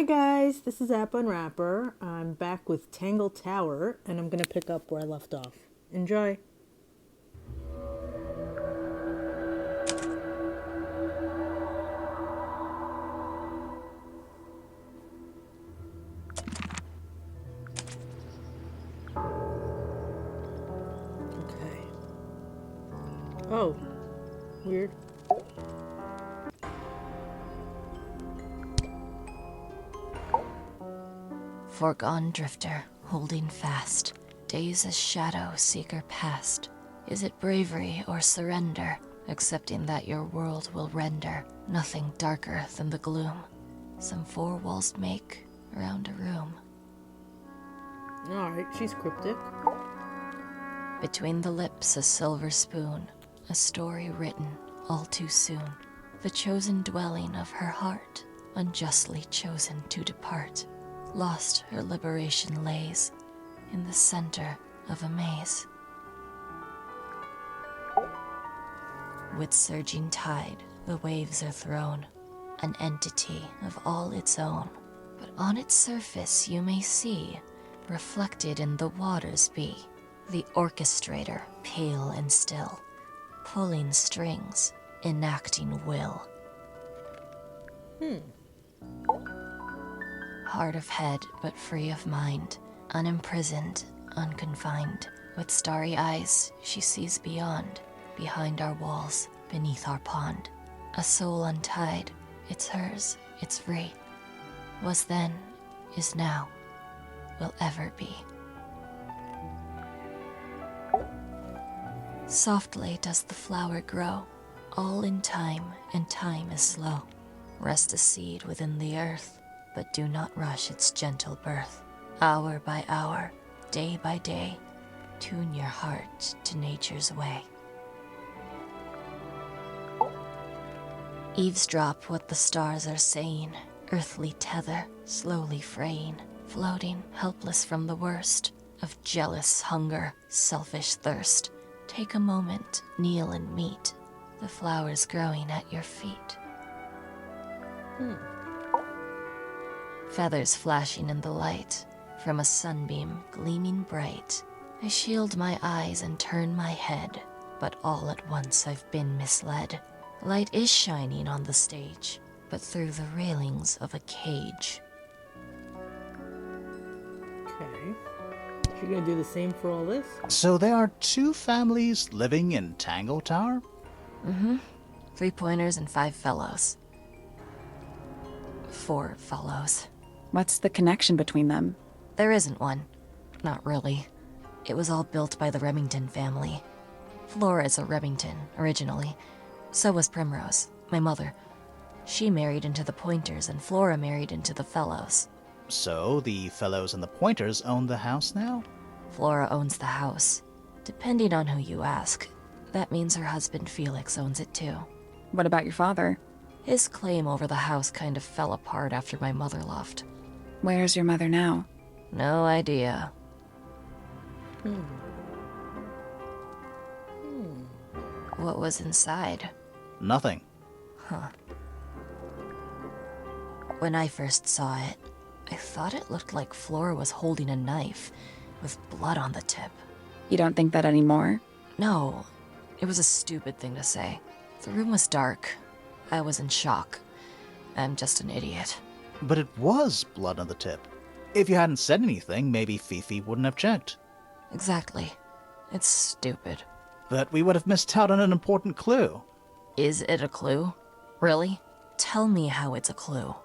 Hi guys, this is App Unwrapper. I'm back with Tangled Tower, and I'm gonna pick up where I left off. Enjoy. Okay. Oh, weird. Foregone drifter, holding fast, days as shadow seeker past. Is it bravery or surrender, accepting that your world will render nothing darker than the gloom some four walls make around a room? Alright, she's cryptic. Between the lips a silver spoon, a story written all too soon. The chosen dwelling of her heart, unjustly chosen to depart. Lost her liberation lays in the center of a maze. With surging tide, the waves are thrown, an entity of all its own. But on its surface you may see, reflected in the waters be, the orchestrator, pale and still, pulling strings, enacting will. Hard of head, but free of mind, unimprisoned, unconfined. With starry eyes, she sees beyond, behind our walls, beneath our pond. A soul untied, it's hers, it's free. Was then, is now, will ever be. Softly does the flower grow, all in time, and time is slow. Rest a seed within the earth, but do not rush its gentle birth. Hour by hour, day by day, tune your heart to nature's way. Eavesdrop what the stars are saying, earthly tether, slowly fraying, floating, helpless from the worst of jealous hunger, selfish thirst. Take a moment, kneel and meet the flowers growing at your feet. Feathers flashing in the light, from a sunbeam gleaming bright. I shield my eyes and turn my head, but all at once I've been misled. Light is shining on the stage, but through the railings of a cage. Okay. She gonna do the same for all this? So there are two families living in Tangled Tower? 3 pointers and 5 fellows. 4 fellows. What's the connection between them? There isn't one. Not really. It was all built by the Remington family. Flora is a Remington, originally. So was Primrose, my mother. She married into the Pointers, and Flora married into the Fellows. So the fellows and the pointers own the house now? Flora owns the house. Depending on who you ask, that means her husband Felix owns it too. What about your father? His claim over the house kind of fell apart after my mother left. Where's your mother now? No idea. What was inside? Nothing. When I first saw it, I thought it looked like Flora was holding a knife with blood on the tip. You don't think that anymore? No, it was a stupid thing to say. The room was dark. I was in shock. I'm just an idiot. But it was blood on the tip. If you hadn't said anything, maybe Fifi wouldn't have checked. Exactly. It's stupid. But we would have missed out on an important clue. Is it a clue? Really? Tell me how it's a clue.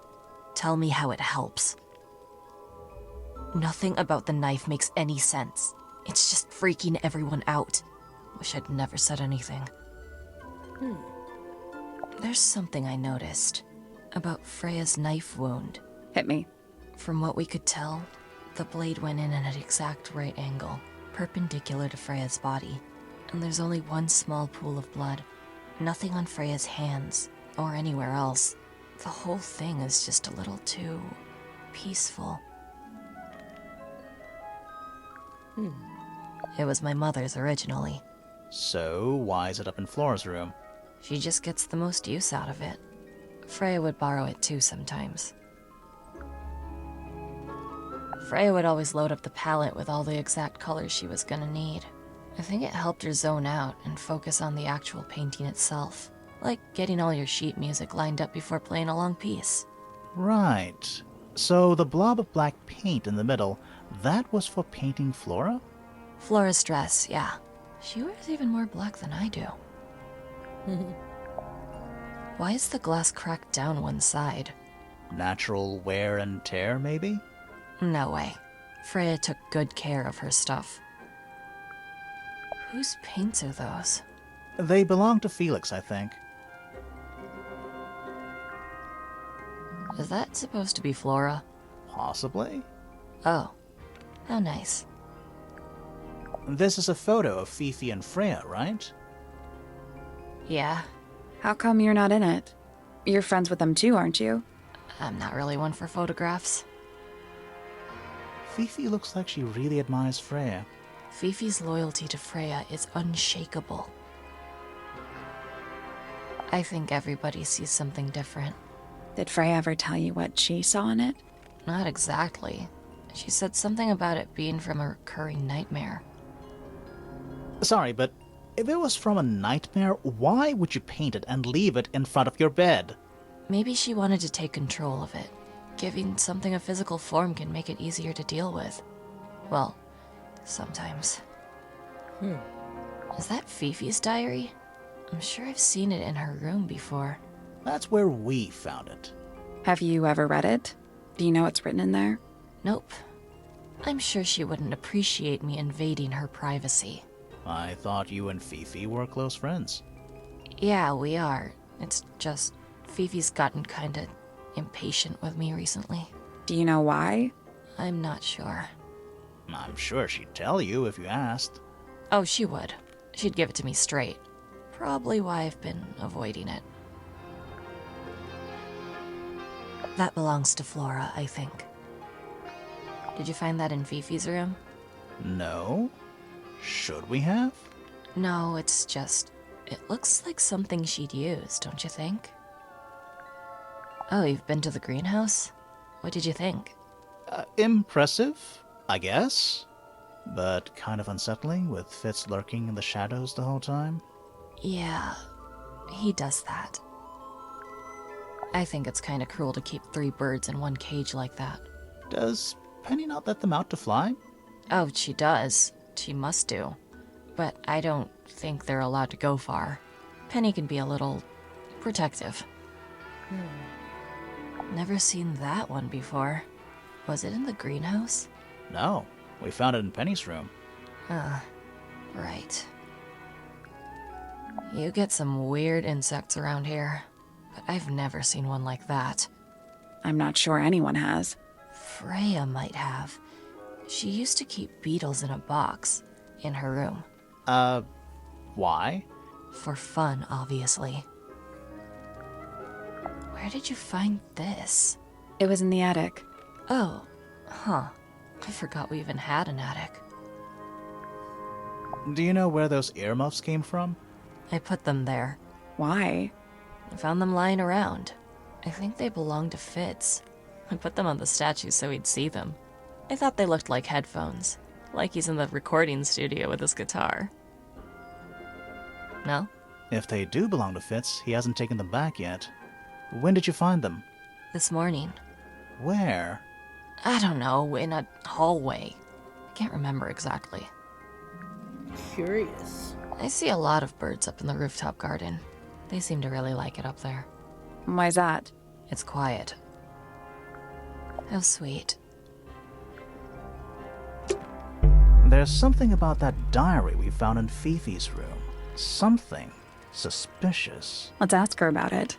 Tell me how it helps. Nothing about the knife makes any sense. It's just freaking everyone out. Wish I'd never said anything. There's something I noticed about Freya's knife wound. Hit me. From what we could tell, the blade went in at an exact right angle, perpendicular to Freya's body. And there's only one small pool of blood. Nothing on Freya's hands, or anywhere else. The whole thing is just a little too peaceful. It was my mother's originally. So why is it up in Flora's room? She just gets the most use out of it. Freya would borrow it too sometimes. Freya would always load up the palette with all the exact colors she was gonna need. I think it helped her zone out and focus on the actual painting itself, like getting all your sheet music lined up before playing a long piece. Right. So the blob of black paint in the middle, that was for painting Flora? Flora's dress, yeah. She wears even more black than I do. Why is the glass cracked down one side? Natural wear and tear, maybe? No way. Freya took good care of her stuff. Whose paints are those? They belong to Felix, I think. Is that supposed to be Flora? Possibly. Oh. How nice. This is a photo of Fifi and Freya, right? Yeah, How come you're not in it? You're friends with them too, aren't you? I'm not really one for photographs. Fifi looks like she really admires Freya. Fifi's loyalty to Freya is unshakable. I think everybody sees something different. Did Freya ever tell you what she saw in it? Not exactly. She said something about it being from a recurring nightmare. Sorry, but if it was from a nightmare, why would you paint it and leave it in front of your bed? Maybe she wanted to take control of it. Giving something a physical form can make it easier to deal with. Well, sometimes. Is that Fifi's diary? I'm sure I've seen it in her room before. That's where we found it. Have you ever read it? Do you know what's written in there? Nope. I'm sure she wouldn't appreciate me invading her privacy. I thought you and Fifi were close friends. Yeah, we are. It's just Fifi's gotten kinda impatient with me recently. Do you know why? I'm not sure. I'm sure she'd tell you if you asked. Oh, she would. She'd give it to me straight. Probably why I've been avoiding it. That belongs to Flora, I think. Did you find that in Fifi's room? No? Should we have? No, it's just... It looks like something she'd use, don't you think? Oh, you've been to the greenhouse? What did you think? Impressive, I guess. But kind of unsettling, with Fitz lurking in the shadows the whole time. Yeah, he does that. I think it's kinda cruel to keep 3 birds in one cage like that. Does Penny not let them out to fly? Oh, she does. She must do. But I don't think they're allowed to go far. Penny can be a little protective. Never seen that one before. Was it in the greenhouse? No, we found it in Penny's room. Right. You get some weird insects around here, but I've never seen one like that. I'm not sure anyone has. Freya might have. She used to keep beetles in a box in her room. Why? For fun, obviously. Where did you find this? It was in the attic. Oh, huh. I forgot we even had an attic. Do you know where those earmuffs came from? I put them there. Why? I found them lying around. I think they belonged to Fitz. I put them on the statue so he'd see them. I thought they looked like headphones, like he's in the recording studio with his guitar. No? If they do belong to Fitz, he hasn't taken them back yet. When did you find them? This morning. Where? I don't know, in a hallway. I can't remember exactly. Curious. I see a lot of birds up in the rooftop garden. They seem to really like it up there. Why's that? It's quiet. How sweet. There's something about that diary we found in Fifi's room. Something suspicious. Let's ask her about it.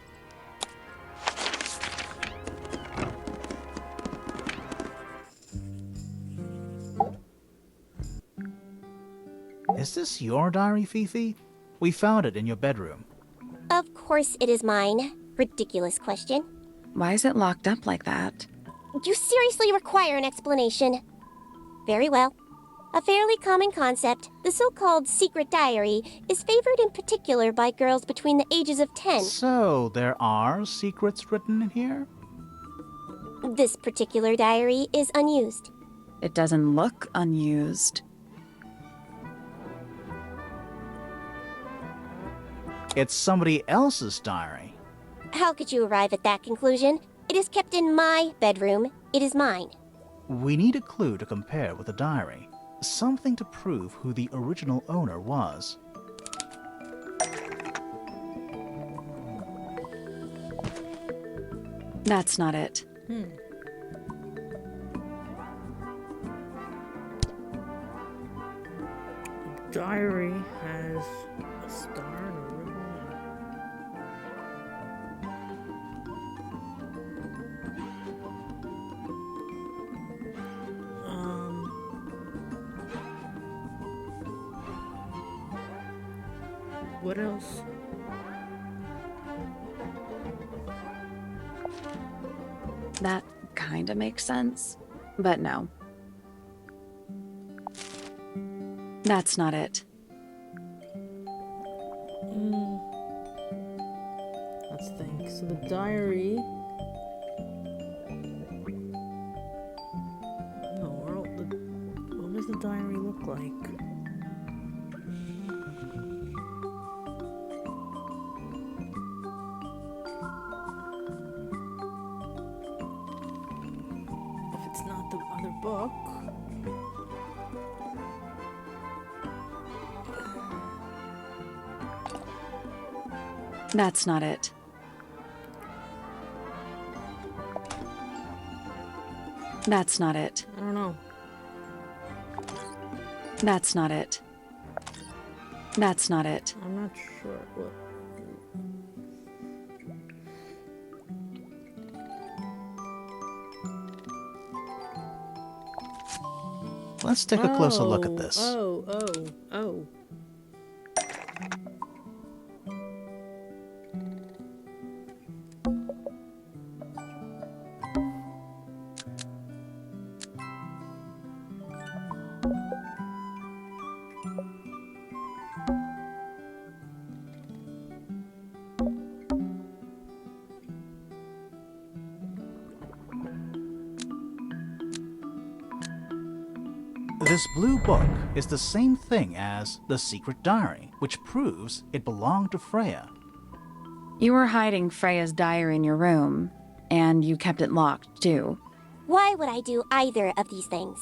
Is this your diary, Fifi? We found it in your bedroom. Of course it is mine. Ridiculous question. Why is it locked up like that? You seriously require an explanation. Very well. A fairly common concept, the so-called secret diary, is favored in particular by girls between the ages of 10. So, there are secrets written in here? This particular diary is unused. It doesn't look unused. It's somebody else's diary. How could you arrive at that conclusion? It is kept in my bedroom. It is mine. We need a clue to compare with the diary. Something to prove who the original owner was. That's not it. Diary has a star and a ribbon. What else? That kinda makes sense, but no. That's not it. Let's think. So the diary. In the world, what does the diary look like? If it's not the other book. That's not it. That's not it. I don't know. That's not it. That's not it. I'm not sure what. Let's take a closer look at this. Oh. This blue book is the same thing as the secret diary, which proves it belonged to Freya. You were hiding Freya's diary in your room, and you kept it locked, too. Why would I do either of these things?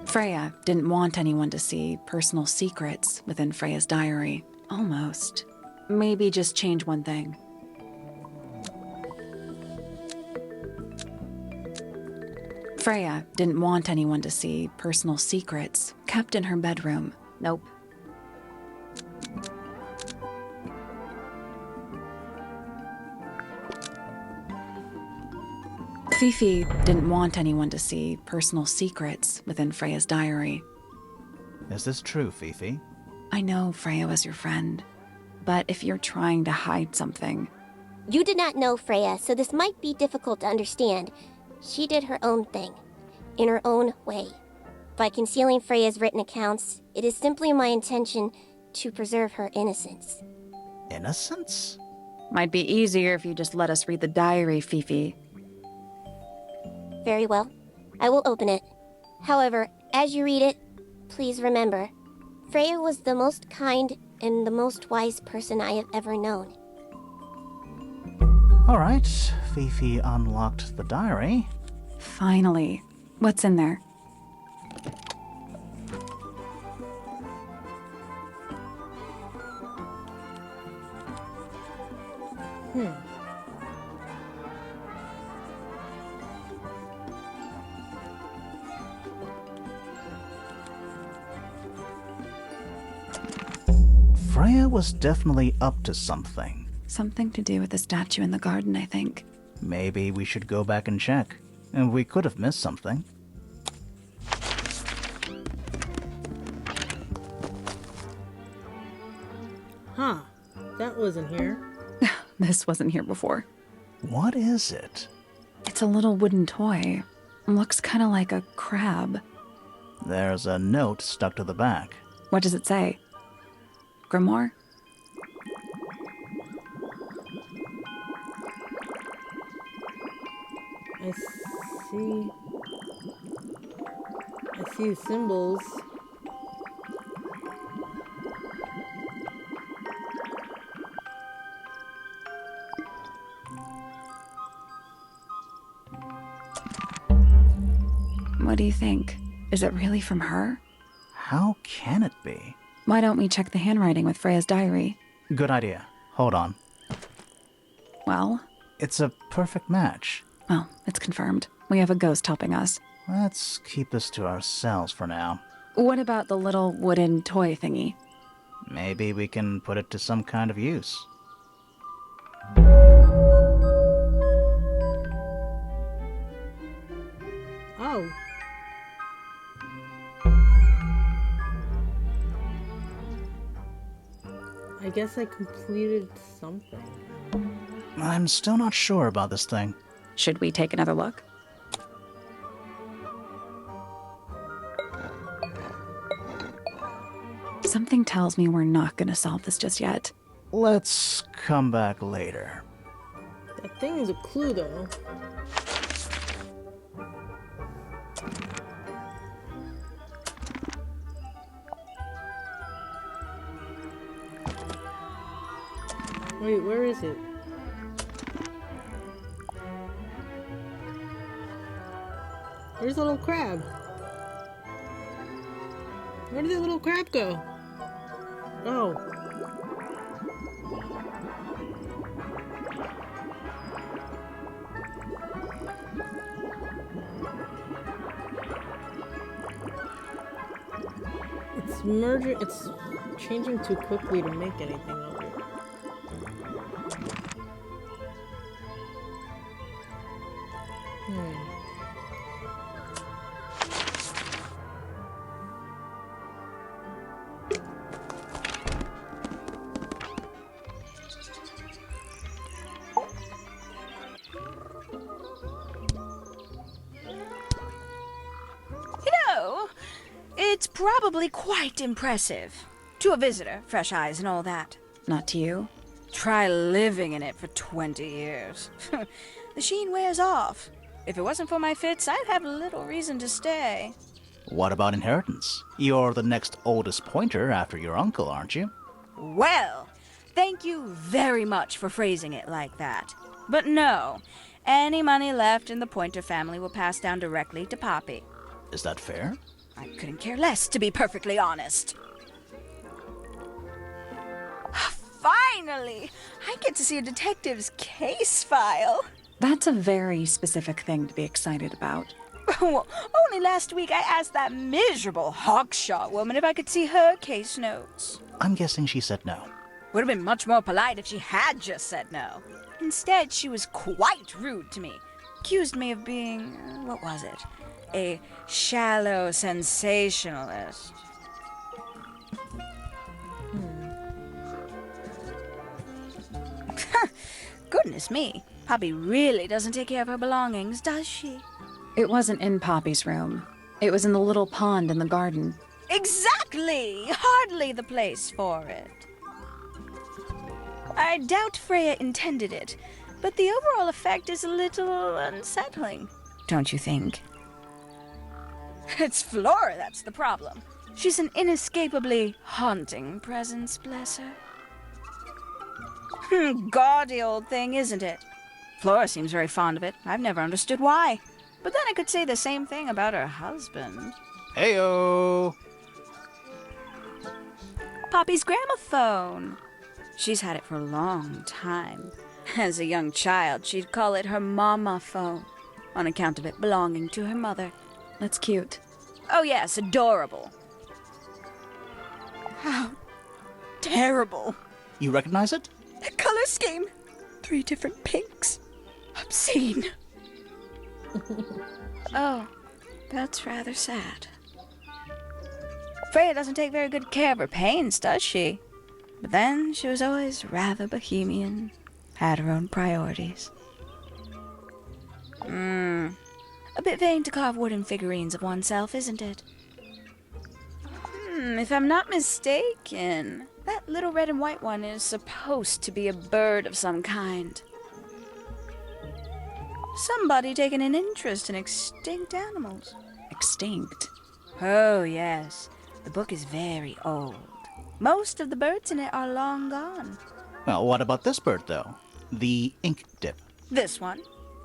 Freya didn't want anyone to see personal secrets within Freya's diary. Almost. Maybe just change one thing. Freya didn't want anyone to see personal secrets kept in her bedroom. Nope. Fifi didn't want anyone to see personal secrets within Freya's diary. Is this true, Fifi? I know Freya was your friend, but if you're trying to hide something... You did not know Freya, so this might be difficult to understand. She did her own thing, in her own way. By concealing Freya's written accounts, it is simply my intention to preserve her innocence. Innocence? Might be easier if you just let us read the diary, Fifi. Very well. I will open it. However, as you read it, please remember, Freya was the most kind and the most wise person I have ever known. Alright, Fifi unlocked the diary. Finally. What's in there? Freya was definitely up to something. Something to do with the statue in the garden, I think. Maybe we should go back and check. And we could have missed something. Huh. That wasn't here. This wasn't here before. What is it? It's a little wooden toy. Looks kind of like a crab. There's a note stuck to the back. What does it say? Grimoire? I see. I see the symbols. What do you think? Is it really from her? How can it be? Why don't we check the handwriting with Freya's diary? Good idea. Hold on. Well? It's a perfect match. Well, it's confirmed. We have a ghost helping us. Let's keep this to ourselves for now. What about the little wooden toy thingy? Maybe we can put it to some kind of use. Oh. I guess I completed something. I'm still not sure about this thing. Should we take another look? Something tells me we're not going to solve this just yet. Let's come back later. That thing is a clue, though. Wait, where is it? Where's the little crab? Where did the little crab go? Oh. It's merging, it's changing too quickly to make anything of it. It's probably quite impressive. To a visitor, fresh eyes and all that. Not to you? Try living in it for 20 years. The sheen wears off. If it wasn't for my fits, I'd have little reason to stay. What about inheritance? You're the next oldest pointer after your uncle, aren't you? Well, thank you very much for phrasing it like that. But no, any money left in the Pointer family will pass down directly to Poppy. Is that fair? I couldn't care less, to be perfectly honest. Finally! I get to see a detective's case file. That's a very specific thing to be excited about. Well, only last week I asked that miserable hawkshot woman if I could see her case notes. I'm guessing she said no. Would have been much more polite if she had just said no. Instead, she was quite rude to me. Accused me of being, what was it? A shallow sensationalist. Goodness me, Poppy really doesn't take care of her belongings, does she? It wasn't in Poppy's room. It was in the little pond in the garden. Exactly! Hardly the place for it. I doubt Freya intended it, but the overall effect is a little unsettling, don't you think? It's Flora that's the problem. She's an inescapably haunting presence, bless her. Gaudy old thing, isn't it? Flora seems very fond of it. I've never understood why. But then I could say the same thing about her husband. Heyo! Poppy's gramophone. She's had it for a long time. As a young child, she'd call it her mama phone, on account of it belonging to her mother. That's cute. Oh yes, adorable. How terrible. You recognize it? The color scheme. 3 different pinks. Obscene. Oh, that's rather sad. Freya doesn't take very good care of her paints, does she? But then she was always rather bohemian, had her own priorities. A bit vain to carve wooden figurines of oneself, isn't it? If I'm not mistaken, that little red and white one is supposed to be a bird of some kind. Somebody taking an interest in extinct animals. Extinct. Oh, yes. The book is very old. Most of the birds in it are long gone. Well, what about this bird, though? The ink dip. This one?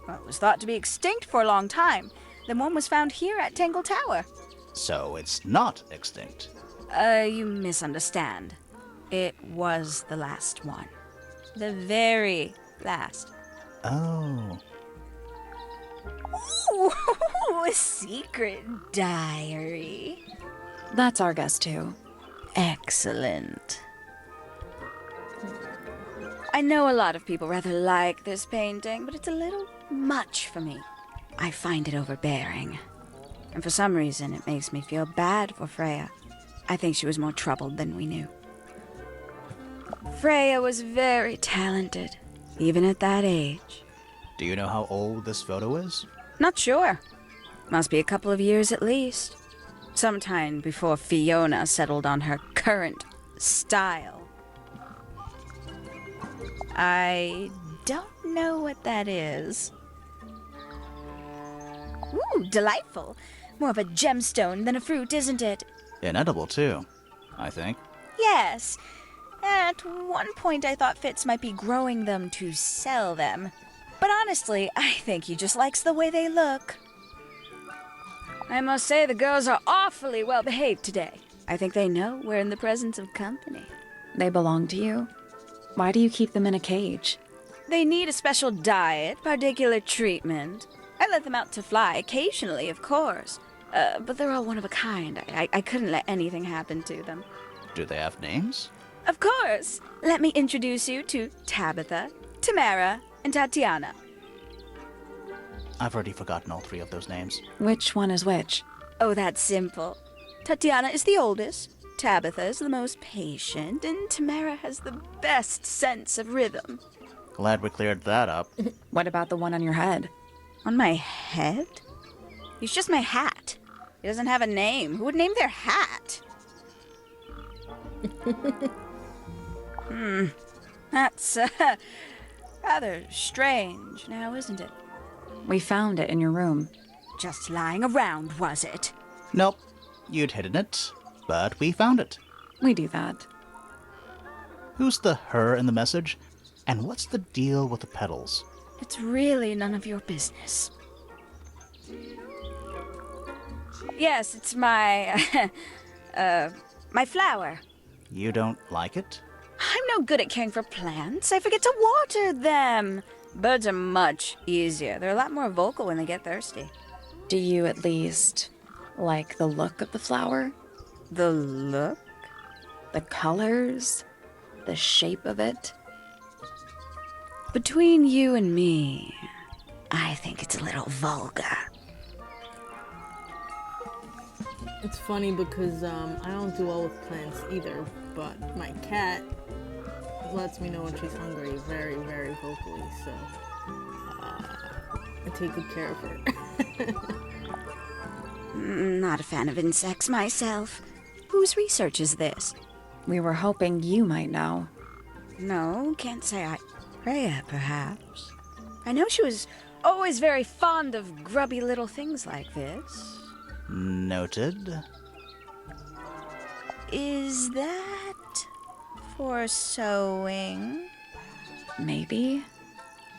Well, it was thought to be extinct for a long time. Then one was found here at Tangled Tower. So it's not extinct. You misunderstand. It was the last one. The very last. Oh. Ooh, a secret diary. That's our guess, too. Excellent. I know a lot of people rather like this painting, but it's a little much for me. I find it overbearing. And for some reason, it makes me feel bad for Freya. I think she was more troubled than we knew. Freya was very talented, even at that age. Do you know how old this photo is? Not sure. Must be a couple of years at least. Sometime before Fiona settled on her current style. I don't know what that is. Ooh, delightful. More of a gemstone than a fruit, isn't it? Inedible, too, I think. Yes. At one point I thought Fitz might be growing them to sell them. But honestly, I think he just likes the way they look. I must say the girls are awfully well behaved today. I think they know we're in the presence of company. They belong to you? Why do you keep them in a cage? They need a special diet, particular treatment. I let them out to fly occasionally, of course. But they're all one of a kind. I couldn't let anything happen to them. Do they have names? Of course! Let me introduce you to Tabitha, Tamara, and Tatiana. I've already forgotten all three of those names. Which one is which? Oh, that's simple. Tatiana is the oldest, Tabitha is the most patient, and Tamara has the best sense of rhythm. Glad we cleared that up. What about the one on your head? On my head? He's just my hat. He doesn't have a name. Who would name their hat? That's rather strange now, isn't it? We found it in your room. Just lying around, was it? Nope. You'd hidden it, but we found it. We do that. Who's the her in the message? And what's the deal with the petals? It's really none of your business. Yes, it's my, my flower. You don't like it? I'm no good at caring for plants. I forget to water them. Birds are much easier. They're a lot more vocal when they get thirsty. Do you at least like the look of the flower? The look? The colors? The shape of it? Between you and me, I think it's a little vulgar. It's funny because I don't do well with plants either, but my cat lets me know when she's hungry very, very vocally, so I take good care of her. Not a fan of insects myself. Whose research is this? We were hoping you might know. No, can't say I... Freya, perhaps. I know she was always very fond of grubby little things like this. Noted. Is that for sewing? Maybe?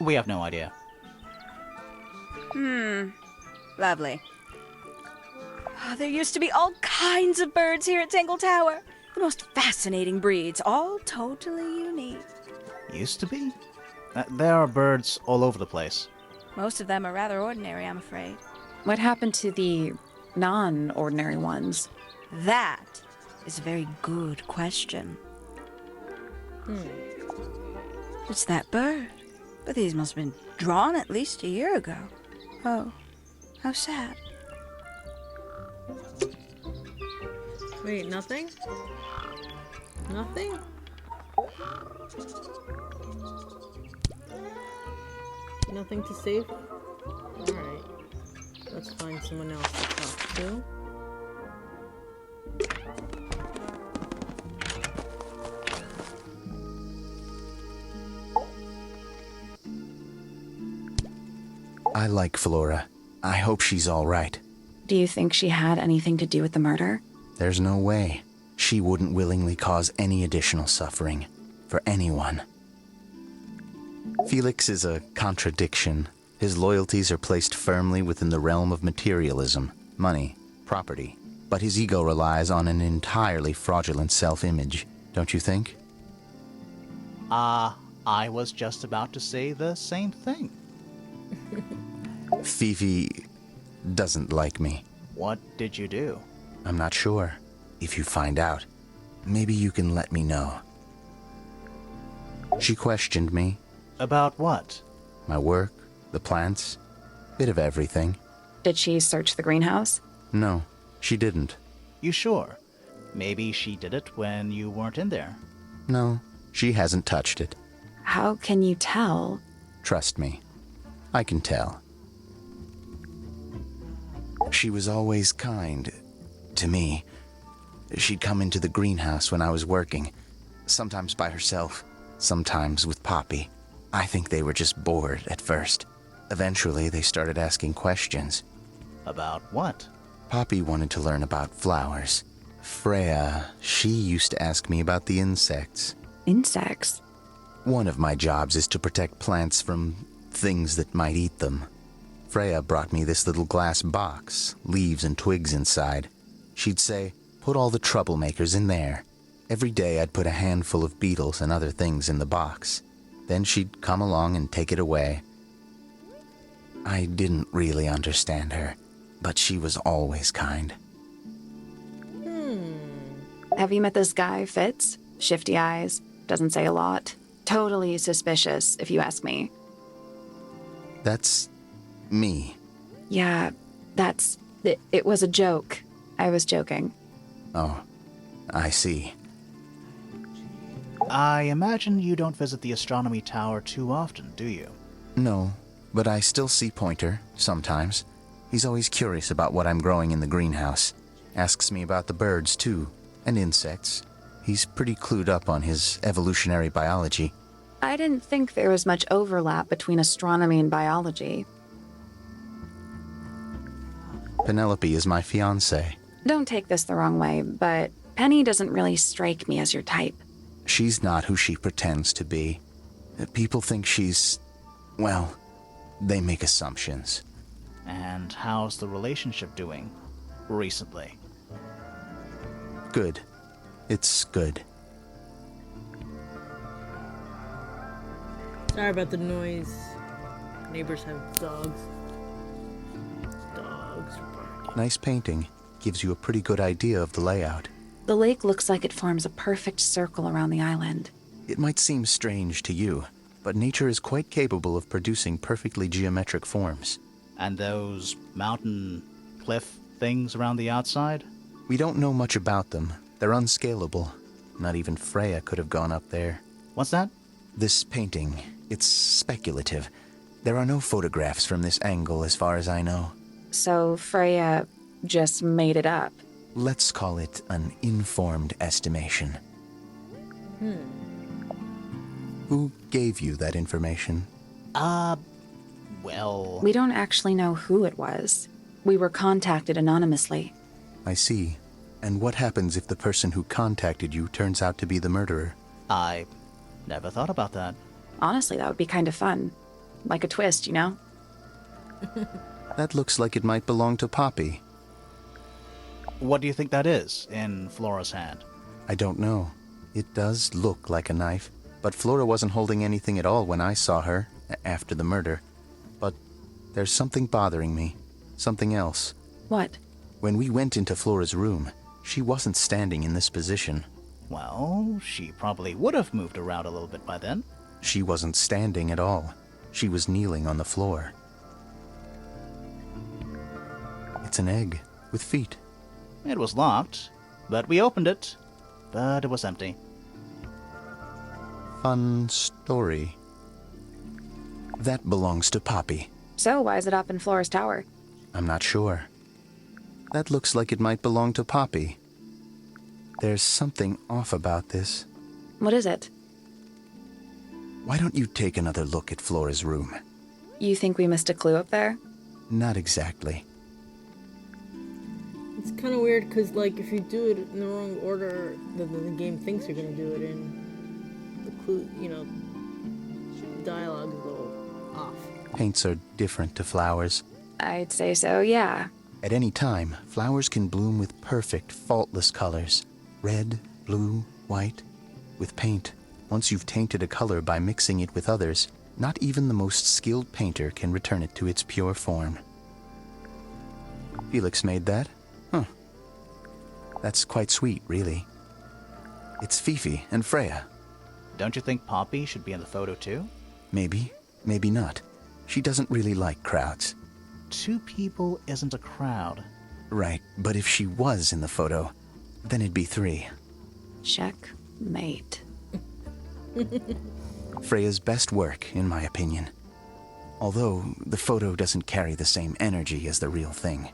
We have no idea. Lovely. Oh, there used to be all kinds of birds here at Tangled Tower. The most fascinating breeds, all totally unique. Used to be? There are birds all over the place. Most of them are rather ordinary, I'm afraid. What happened to the non-ordinary ones? That is a very good question. It's that bird. But these must have been drawn at least a year ago. Oh, how sad. Wait, nothing? Nothing? Nothing to save? Alright. Let's find someone else to talk to. I like Flora. I hope she's all right. Do you think she had anything to do with the murder? There's no way. She wouldn't willingly cause any additional suffering for anyone. Felix is a contradiction. His loyalties are placed firmly within the realm of materialism, money, property. But his ego relies on an entirely fraudulent self-image, don't you think? I was just about to say the same thing. Fifi doesn't like me. What did you do? I'm not sure. If you find out, maybe you can let me know. She questioned me. About what? My work, the plants, bit of everything. Did she search the greenhouse? No, she didn't. You sure? Maybe she did it when you weren't in there. No, she hasn't touched it. How can you tell? Trust me, I can tell. She was always kind to me. She'd come into the greenhouse when I was working, sometimes by herself, sometimes with Poppy. I think they were just bored at first. Eventually, they started asking questions. About what? Poppy wanted to learn about flowers. Freya, she used to ask me about the insects. Insects? One of my jobs is to protect plants from things that might eat them. Freya brought me this little glass box, leaves and twigs inside. She'd say, put all the troublemakers in there. Every day I'd put a handful of beetles and other things in the box. Then she'd come along and take it away. I didn't really understand her, but she was always kind. Have you met this guy, Fitz? Shifty eyes, doesn't say a lot. Totally suspicious, if you ask me. That's me. Yeah, it was a joke. I was joking. Oh, I see. I imagine you don't visit the astronomy tower too often, do you? No, but I still see Pointer, sometimes. He's always curious about what I'm growing in the greenhouse. Asks me about the birds, too, and insects. He's pretty clued up on his evolutionary biology. I didn't think there was much overlap between astronomy and biology. Penelope is my fiancée. Don't take this the wrong way, but Penny doesn't really strike me as your type. She's not who she pretends to be. People think she's... well, they make assumptions. And how's the relationship doing recently? Good. It's good. Sorry about the noise. Neighbors have dogs. Dogs barking. Nice painting. Gives you a pretty good idea of the layout. The lake looks like it forms a perfect circle around the island. It might seem strange to you, but nature is quite capable of producing perfectly geometric forms. And those mountain cliff things around the outside? We don't know much about them. They're unscalable. Not even Freya could have gone up there. What's that? This painting, it's speculative. There are no photographs from this angle as far as I know. So Freya just made it up. Let's call it an informed estimation. Who gave you that information? Well... We don't actually know who it was. We were contacted anonymously. I see. And what happens if the person who contacted you turns out to be the murderer? I never thought about that. Honestly, that would be kind of fun. Like a twist, you know? That looks like it might belong to Poppy. What do you think that is in Flora's hand? I don't know. It does look like a knife, but Flora wasn't holding anything at all when I saw her, after the murder. But there's something bothering me. Something else. What? When we went into Flora's room, she wasn't standing in this position. Well, she probably would have moved around a little bit by then. She wasn't standing at all. She was kneeling on the floor. It's an egg with feet. It was locked, but we opened it, but it was empty. Fun story. That belongs to Poppy. So why is it up in Flora's tower? I'm not sure. That looks like it might belong to Poppy. There's something off about this. What is it? Why don't you take another look at Flora's room? You think we missed a clue up there? Not exactly. It's kind of weird because, like, if you do it in the wrong order, the game thinks you're gonna do it in. The clue, dialogue is a little off. Paints are different to flowers. I'd say so, yeah. At any time, flowers can bloom with perfect, faultless colors. Red, blue, white. With paint, once you've tainted a color by mixing it with others, not even the most skilled painter can return it to its pure form. Felix made that? Huh. That's quite sweet, really. It's Fifi and Freya. Don't you think Poppy should be in the photo too? Maybe, maybe not. She doesn't really like crowds. 2 people isn't a crowd. Right, but if she was in the photo, then it'd be 3. Checkmate. Freya's best work, in my opinion. Although, the photo doesn't carry the same energy as the real thing.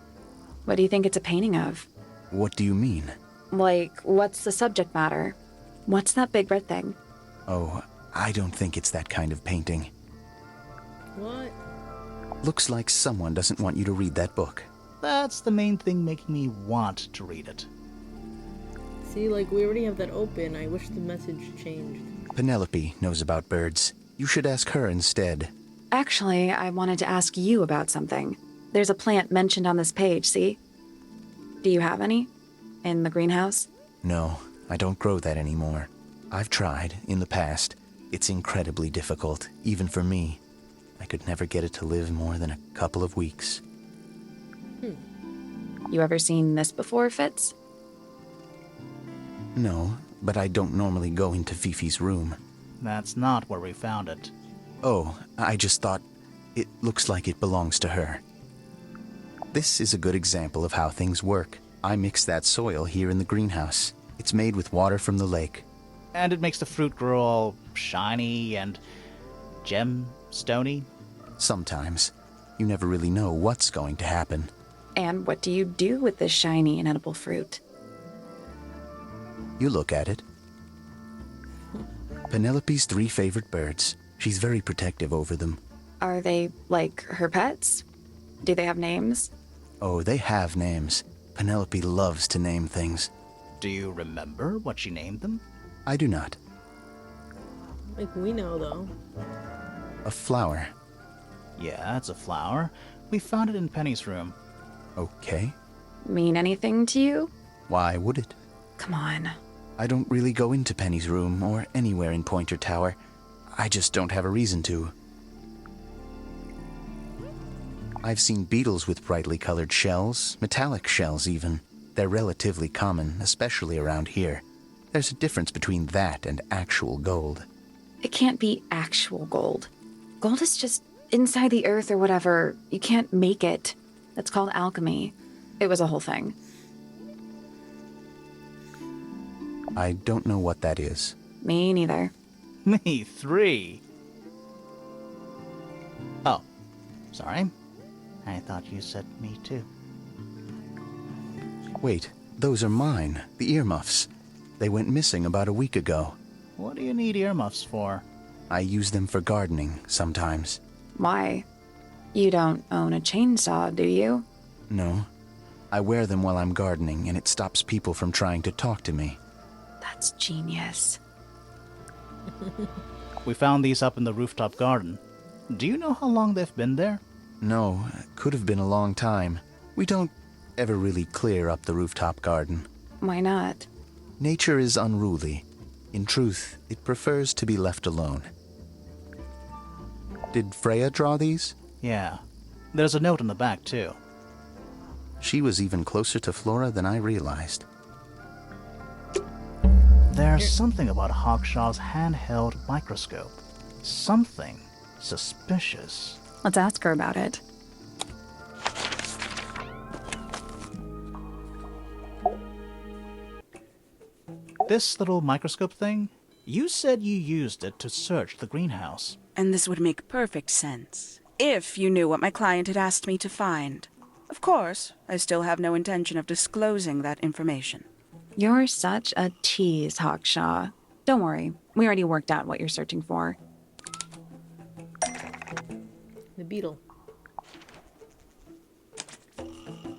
What do you think it's a painting of? What do you mean? Like, what's the subject matter? What's that big red thing? Oh, I don't think it's that kind of painting. What? Looks like someone doesn't want you to read that book. That's the main thing making me want to read it. See, like, we already have that open. I wish the message changed. Penelope knows about birds. You should ask her instead. Actually, I wanted to ask you about something. There's a plant mentioned on this page, see? Do you have any? In the greenhouse? No, I don't grow that anymore. I've tried, in the past. It's incredibly difficult, even for me. I could never get it to live more than a couple of weeks. You ever seen this before, Fitz? No, but I don't normally go into Fifi's room. That's not where we found it. Oh, I just thought it looks like it belongs to her. This is a good example of how things work. I mix that soil here in the greenhouse. It's made with water from the lake. And it makes the fruit grow all shiny and gem-stony. Sometimes. You never really know what's going to happen. And what do you do with this shiny, inedible fruit? You look at it. Penelope's 3 favorite birds. She's very protective over them. Are they, like, her pets? Do they have names? Oh, they have names. Penelope loves to name things. Do you remember what she named them? I do not. Like, we know, though. A flower. Yeah, it's a flower. We found it in Penny's room. Okay. Mean anything to you? Why would it? Come on. I don't really go into Penny's room or anywhere in Pointer Tower. I just don't have a reason to. I've seen beetles with brightly colored shells, metallic shells even. They're relatively common, especially around here. There's a difference between that and actual gold. It can't be actual gold. Gold is just inside the earth or whatever. You can't make it. That's called alchemy. It was a whole thing. I don't know what that is. Me neither. Me 3. Oh, sorry. I thought you said me too. Wait, those are mine, the earmuffs. They went missing about a week ago. What do you need earmuffs for? I use them for gardening sometimes. Why? You don't own a chainsaw, do you? No. I wear them while I'm gardening, and it stops people from trying to talk to me. That's genius. We found these up in the rooftop garden. Do you know how long they've been there? No, could have been a long time. We don't ever really clear up the rooftop garden. Why not? Nature is unruly. In truth, it prefers to be left alone. Did Freya draw these? Yeah. There's a note on the back, too. She was even closer to Flora than I realized. There's something about Hawkshaw's handheld microscope. Something suspicious. Let's ask her about it. This little microscope thing, you said you used it to search the greenhouse. And this would make perfect sense. if you knew what my client had asked me to find. Of course, I still have no intention of disclosing that information. You're such a tease, Hawkshaw. Don't worry, we already worked out what you're searching for. The beetle.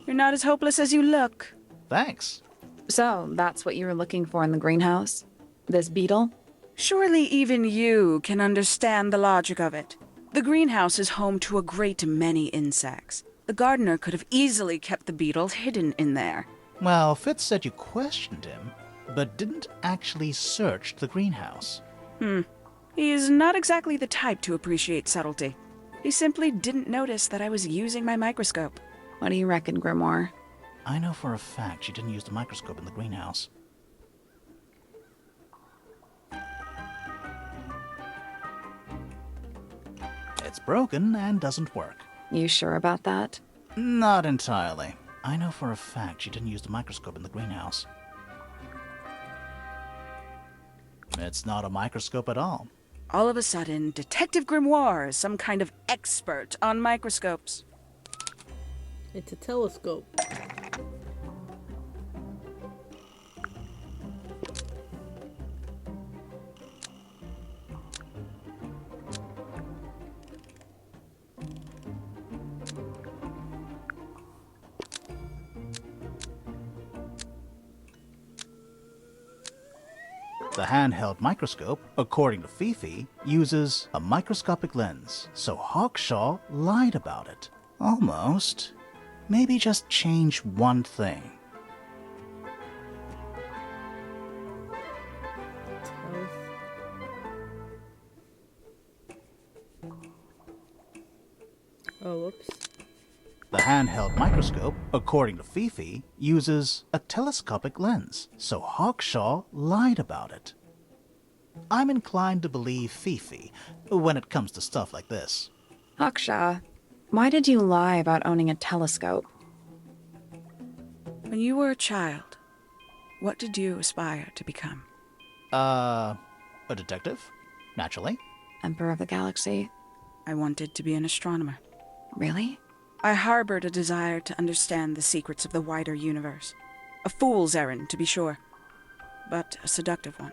You're not as hopeless as you look. Thanks. So, that's what you were looking for in the greenhouse? This beetle? Surely even you can understand the logic of it. The greenhouse is home to a great many insects. The gardener could have easily kept the beetle hidden in there. Well, Fitz said you questioned him, but didn't actually search the greenhouse. He is not exactly the type to appreciate subtlety. He simply didn't notice that I was using my microscope. What do you reckon, Grimoire? I know for a fact she didn't use the microscope in the greenhouse. It's broken and doesn't work. You sure about that? Not entirely. I know for a fact she didn't use the microscope in the greenhouse. It's not a microscope at all. All of a sudden, Detective Grimoire is some kind of expert on microscopes. It's a telescope. The handheld microscope, according to Fifi, uses a microscopic lens, so Hawkshaw lied about it. Almost. Maybe just change one thing. Oh, whoops. The handheld microscope, according to Fifi, uses a telescopic lens, so Hawkshaw lied about it. I'm inclined to believe Fifi when it comes to stuff like this. Hawkshaw, why did you lie about owning a telescope? When you were a child, what did you aspire to become? A detective? Naturally. Emperor of the Galaxy? I wanted to be an astronomer. Really? I harbored a desire to understand the secrets of the wider universe. A fool's errand, to be sure, but a seductive one.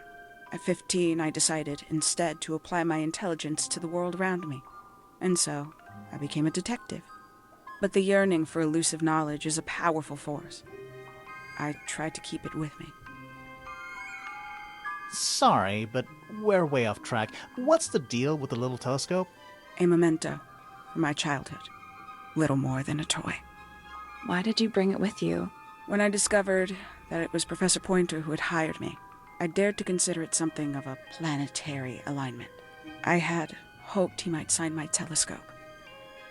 At 15, I decided instead to apply my intelligence to the world around me, and so I became a detective. But the yearning for elusive knowledge is a powerful force. I tried to keep it with me. Sorry, but we're way off track. What's the deal with the little telescope? A memento from my childhood. Little more than a toy. Why did you bring it with you? When I discovered that it was Professor Pointer who had hired me, I dared to consider it something of a planetary alignment. I had hoped he might sign my telescope.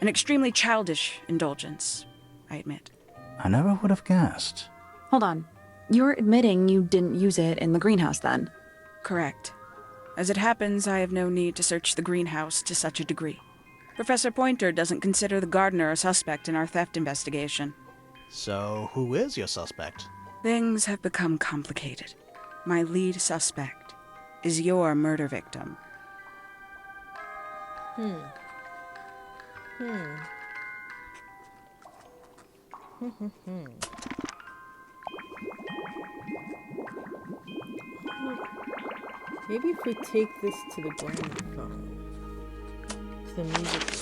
An extremely childish indulgence, I admit. I never would have guessed. Hold on. You're admitting you didn't use it in the greenhouse then? Correct. As it happens, I have no need to search the greenhouse to such a degree. Professor Pointer doesn't consider the gardener a suspect in our theft investigation. So, who is your suspect? Things have become complicated. My lead suspect is your murder victim. Maybe if we take this to the gramophone. To the music.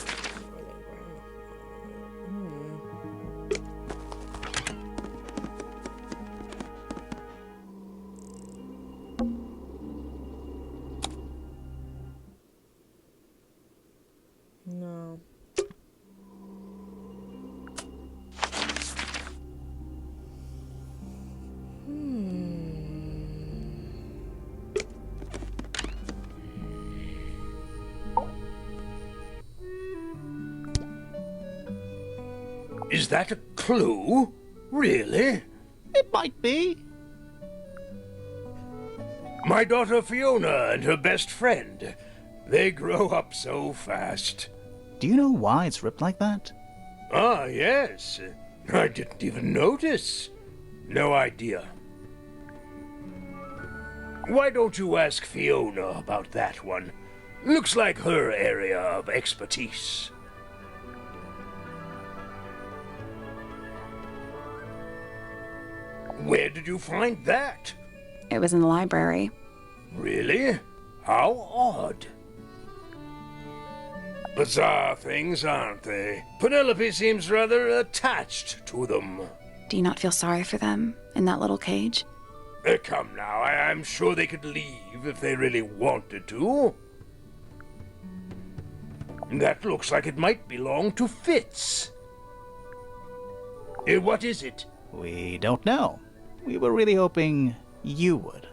No. Is that a clue? Really? It might be. My daughter Fiona and her best friend. They grow up so fast. Do you know why it's ripped like that? Ah, yes. I didn't even notice. No idea. Why don't you ask Fiona about that one? Looks like her area of expertise. Where did you find that? It was in the library. Really? How odd. Bizarre things, aren't they? Penelope seems rather attached to them. Do you not feel sorry for them in that little cage? Come now, I'm sure they could leave if they really wanted to. That looks like it might belong to Fitz. What is it? We don't know. We were really hoping you would.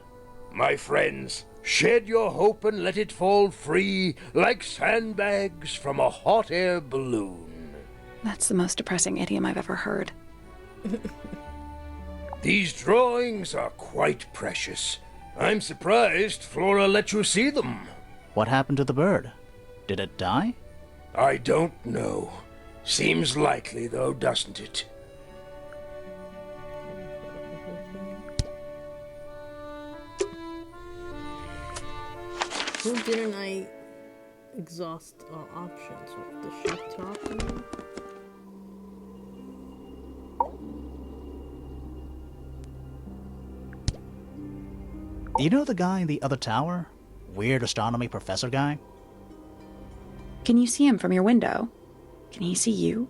My friends, shed your hope and let it fall free like sandbags from a hot air balloon. That's the most depressing idiom I've ever heard. These drawings are quite precious. I'm surprised Flora let you see them. What happened to the bird? Did it die? I don't know. Seems likely, though, doesn't it? Who didn't I exhaust our options with? The ship talking? You know the guy in the other tower? Weird astronomy professor guy? Can you see him from your window? Can he see you?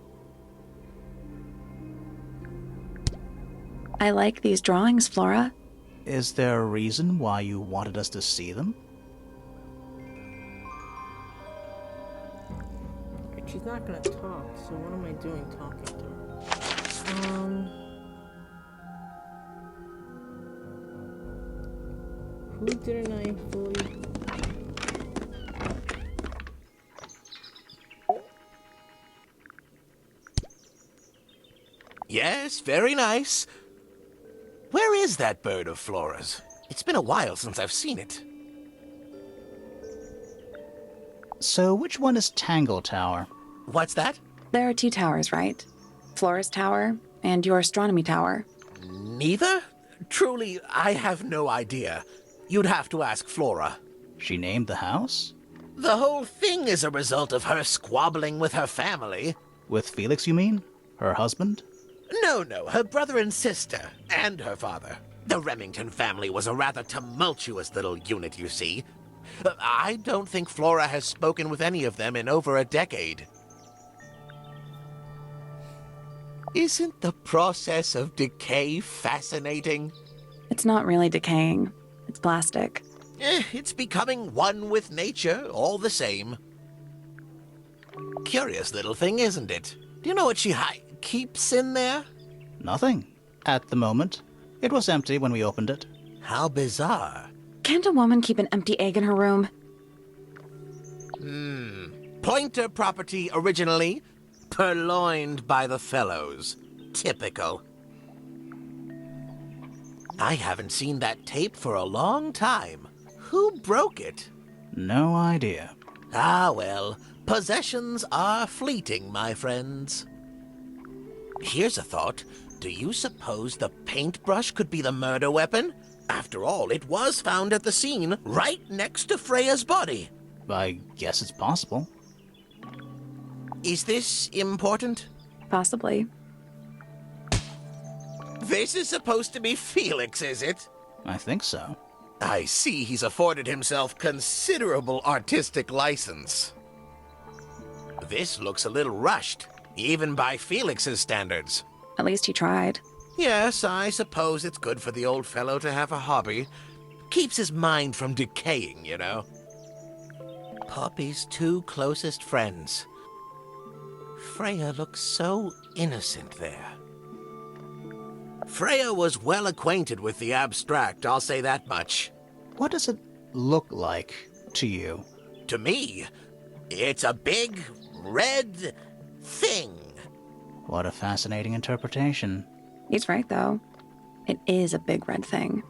I like these drawings, Flora. Is there a reason why you wanted us to see them? She's not gonna talk, so what am I doing talking to her? Who didn't I fully... Yes, very nice. Where is that bird of Flora's? It's been a while since I've seen it. So which one is Tangled Tower? What's that? There are two towers, right? Flora's tower and your astronomy tower. Neither? Truly, I have no idea. You'd have to ask Flora. She named the house? The whole thing is a result of her squabbling with her family. With Felix, you mean? Her husband? No, her brother and sister, and her father. The Remington family was a rather tumultuous little unit, you see. I don't think Flora has spoken with any of them in over a decade. Isn't the process of decay fascinating? It's not really decaying. It's plastic. It's becoming one with nature, all the same. Curious little thing, isn't it? Do you know what she keeps in there? Nothing. At the moment. It was empty when we opened it. How bizarre. Can't a woman keep an empty egg in her room? Pointer property originally, purloined by the fellows. Typical. I haven't seen that tape for a long time. Who broke it? No idea. Ah, well, possessions are fleeting, my friends. Here's a thought. Do you suppose the paintbrush could be the murder weapon? After all, it was found at the scene, right next to Freya's body. I guess it's possible. Is this important? Possibly. This is supposed to be Felix, is it? I think so. I see he's afforded himself considerable artistic license. This looks a little rushed, even by Felix's standards. At least he tried. Yes, I suppose it's good for the old fellow to have a hobby. Keeps his mind from decaying, you know. Poppy's two closest friends. Freya looks so innocent there. Freya was well acquainted with the abstract, I'll say that much. What does it look like to you? To me, it's a big, red thing. What a fascinating interpretation. He's right, though. It is a big red thing.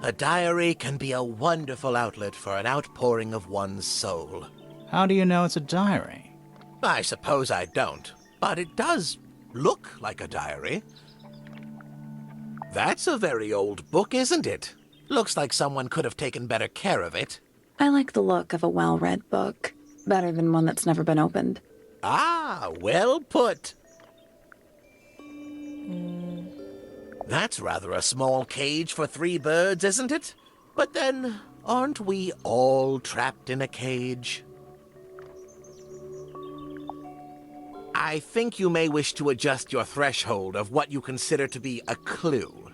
A diary can be a wonderful outlet for an outpouring of one's soul. How do you know it's a diary? I suppose I don't, but it does look like a diary. That's a very old book, isn't it? Looks like someone could have taken better care of it. I like the look of a well-read book. Better than one that's never been opened. Ah, well put. That's rather a small cage for 3 birds, isn't it? But then, aren't we all trapped in a cage? I think you may wish to adjust your threshold of what you consider to be a clue.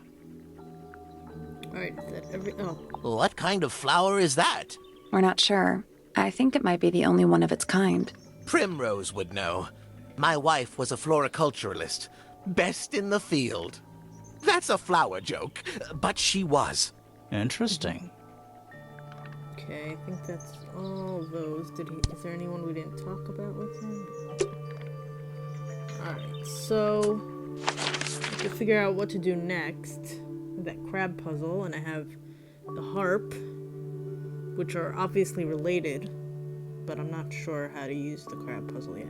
Alright, is that every... Oh. What kind of flower is that? We're not sure. I think it might be the only one of its kind. Primrose would know. My wife was a floriculturalist. Best in the field. That's a flower joke, but she was. Interesting. Okay, I think that's all those. Is there anyone we didn't talk about with him? Alright, so I have to figure out what to do next with that crab puzzle, and I have the harp, which are obviously related, but I'm not sure how to use the crab puzzle yet.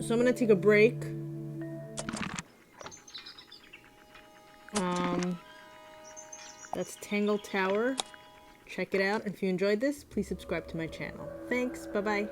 So I'm gonna take a break. That's Tangled Tower. Check it out, and if you enjoyed this, please subscribe to my channel. Thanks, bye-bye.